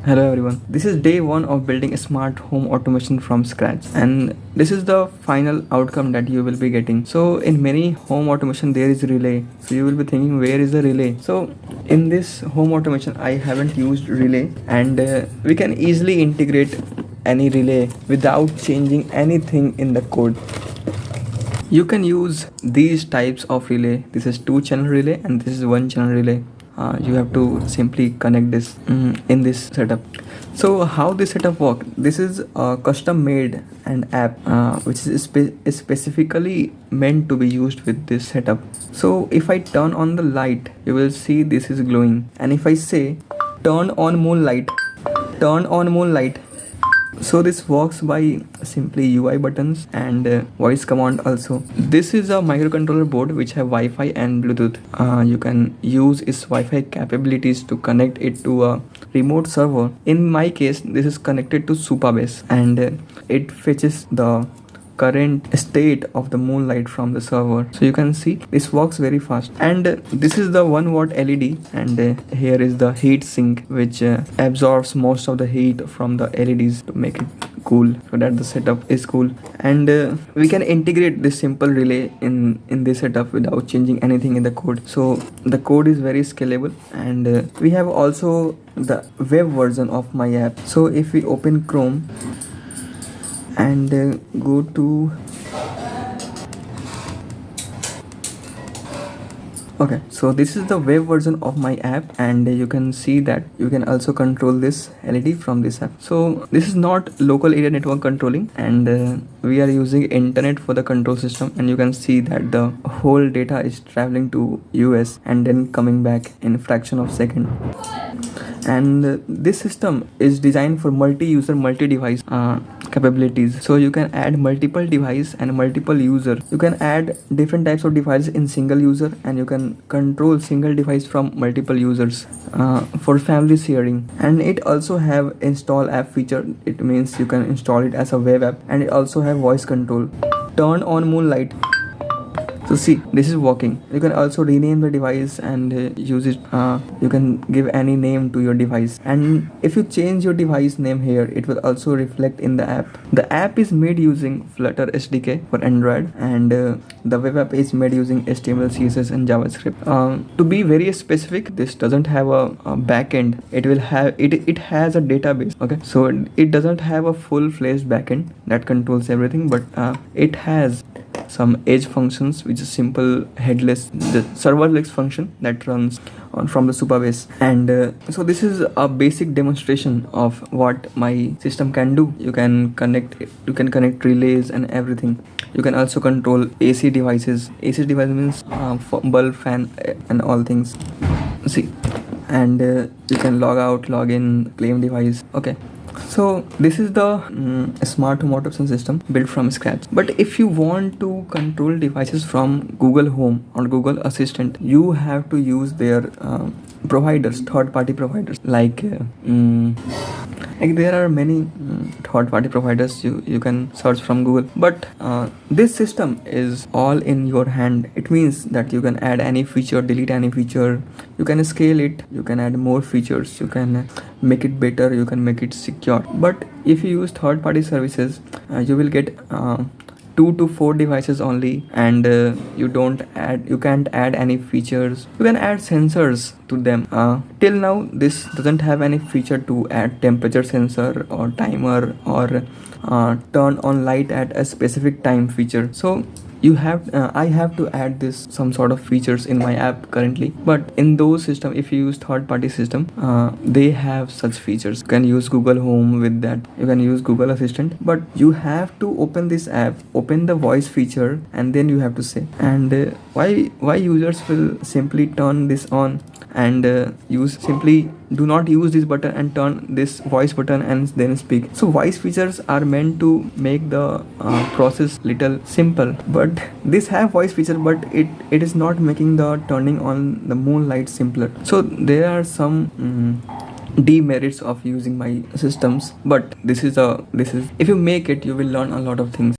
Hello everyone. This is day 1 of building a smart home automation from scratch, and this is the final outcome that you will be getting. So in many home automation there is relay. So you will be thinking, where is the relay? So in this home automation I haven't used relay, and we can easily integrate any relay without changing anything in the code. You can use these types of relay. This is 2-channel relay and this is 1-channel relay. You have to simply connect this in this setup. So how this setup work? This is a custom made an app which is specifically meant to be used with this setup. So if I turn on the light, you will see this is glowing, and if I say turn on moonlight, so this works by simply UI buttons and voice command also. This is a microcontroller board which have Wi-Fi and Bluetooth. You can use its Wi-Fi capabilities to connect it to a remote server. In my case, this is connected to Supabase, and it fetches the current state of the moonlight from the server. So you can see this works very fast, and this is the 1-watt LED, and here is the heat sink which absorbs most of the heat from the LEDs to make it cool, so that the setup is cool. And we can integrate this simple relay in this setup without changing anything in the code. So the code is very scalable, and we have also the web version of my app. So if we open Chrome and go to okay, so this is the web version of my app, and you can see that you can also control this LED from this app. So this is not local area network controlling, and we are using internet for the control system, and you can see that the whole data is traveling to US and then coming back in a fraction of second. And this system is designed for multi-user, multi-device capabilities. So you can add multiple device and multiple user. You can add different types of devices in single user, and you can control single device from multiple users for family sharing. And it also have install app feature. It means you can install it as a web app, and it also have voice control. Turn on moonlight. So see, this is working. You can also rename the device and use it. You can give any name to your device, and if you change your device name here, it will also reflect in the app. The app is made using Flutter SDK for Android, and the web app is made using HTML, CSS and JavaScript. To be very specific, this doesn't have a backend. It has a database. Okay, so it doesn't have a full-fledged backend that controls everything, but it has some edge functions, which is simple headless, the serverless function that runs on from the Supabase. And so this is a basic demonstration of what my system can do. You can connect relays and everything. You can also control AC devices. AC device means bulb, fan and all things. See, and you can log out, log in, claim device. Okay, so this is the smart home automation system built from scratch. But if you want to control devices from Google Home or Google Assistant, you have to use their providers, third-party providers. Like there are many third-party providers you can search from Google. But this system is all in your hand. It means that you can add any feature, delete any feature. You can scale it. You can add more features. You can make it better. You can make it secure. But if you use third-party services, you will get 2 to 4 devices only, and you can't add any features. You can add sensors to them. Till now this doesn't have any feature to add temperature sensor or timer or turn on light at a specific time feature. So I have to add this some sort of features in my app currently. But in those system, if you use third-party system, they have such features. You can use Google Home with that. You can use Google Assistant, but you have to open this app, open the voice feature, and then you have to say. And why users will simply turn this on and simply do not use this button and turn this voice button and then speak. So voice features are meant to make the process little simple, but this have voice feature, but it is not making the turning on the moonlight simpler. So there are some demerits of using my systems, but this is if you make it, you will learn a lot of things.